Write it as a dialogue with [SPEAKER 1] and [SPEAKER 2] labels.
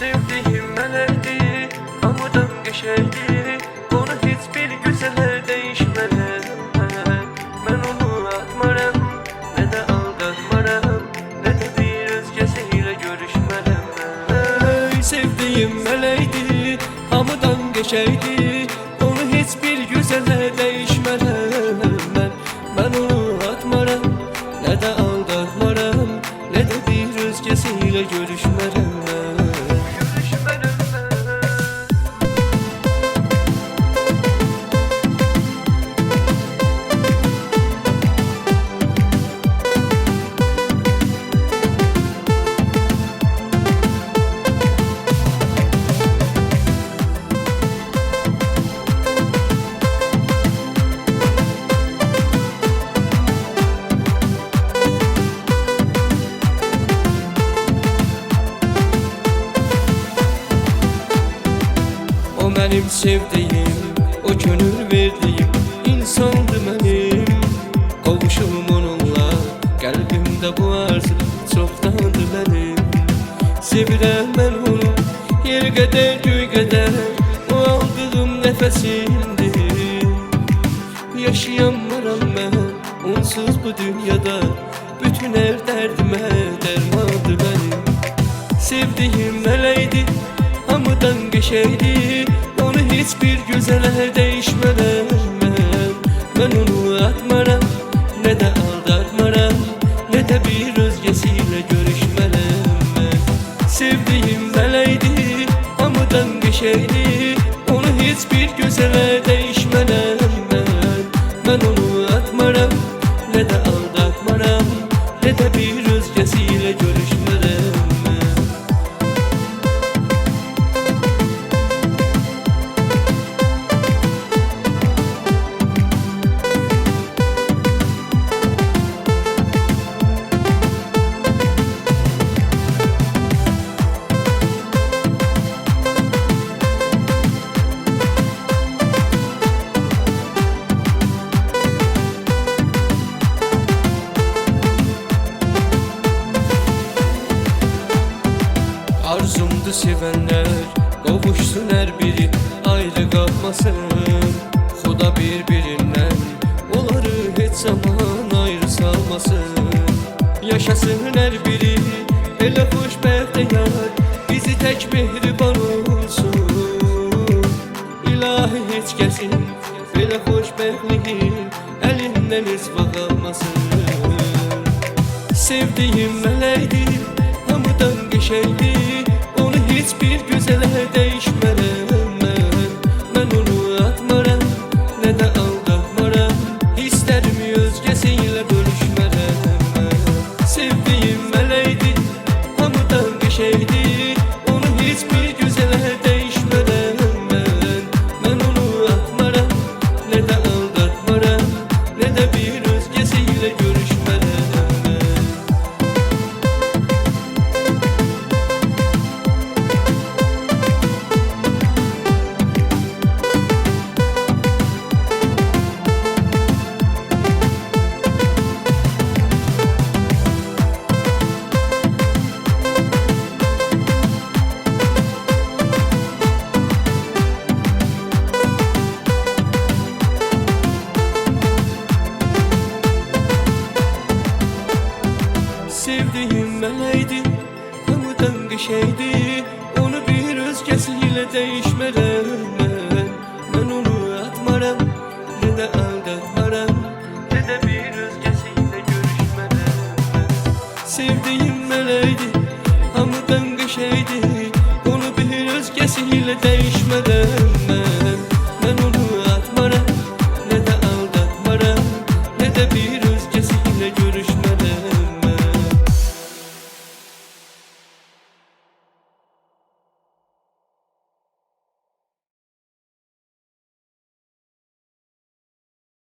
[SPEAKER 1] Sevdiğim melekti, hamıdan geçeydi. Onu hiçbir güzele değişmeden ben onu atmaram, ne de aldatmaram, ne de bir özgesiyle görüşmeden. Sevdiğim melekti, hamıdan geçeydi. Onu hiçbir güzele değişmeden ben onu atmaram, ne de aldatmaram, ne de bir özgesiyle görüşmeden. O benim sevdiğim, o gönül verdiğim insandı benim. Kavuşum onunla, kalbimde bu arzu çoktandı benim. Sevirem ben onu, yer kadar göy kadar, o aldığım nefesimdir. Yaşayamaram ben, onsuz bu dünyada, bütün her derdime dermandı benim. Sevdiğim meleydi, hamıdan geçeydi. Onu hiçbir güzele değişmeden ben onu atmaram, ne de aldatmaram, ne de bir özgesiyle görüşmeden. Sevdiğim meleydi, hamıdan geçeydi. Onu hiçbir güzele değişmeden ben onu atmaram, ne de aldatmaram, ne de bir özgesiyle görüşmeden. Arzumdu sevenler kavuşsun, her biri ayrı kalmasın. Xuda birbirinden onları hiç zaman ayrı salmasın. Yaşasın her biri elə xoşbəxt yar, bizi tek mehriban olsun. İlahi hiç kesin belə xoşbəxtliğin elinden izbaq almasın. Sevdiğim melekti, hamıdan geçeydi. Onu hiçbir güzele değişmeden ben onu atmaram, ne de aldatmaram, isterim özgesiyle görüşmeden. Sevdiğim melekti, hamıdan geçeydi. Onu hiçbir güzele değişmeden ben onu atmaram, ne de aldatmaram, ne de bir özgesiyle görüşmeden. Sevdiğim melekti, hamıdan geçeydi. Onu bir özgesiyle değişmeden ben onu atmaram, ne de aldatmaram, ne de bir özgesiyle görüşmeden. Sevdiğim melekti, hamıdan geçeydi. Onu bir özgesiyle değişmeden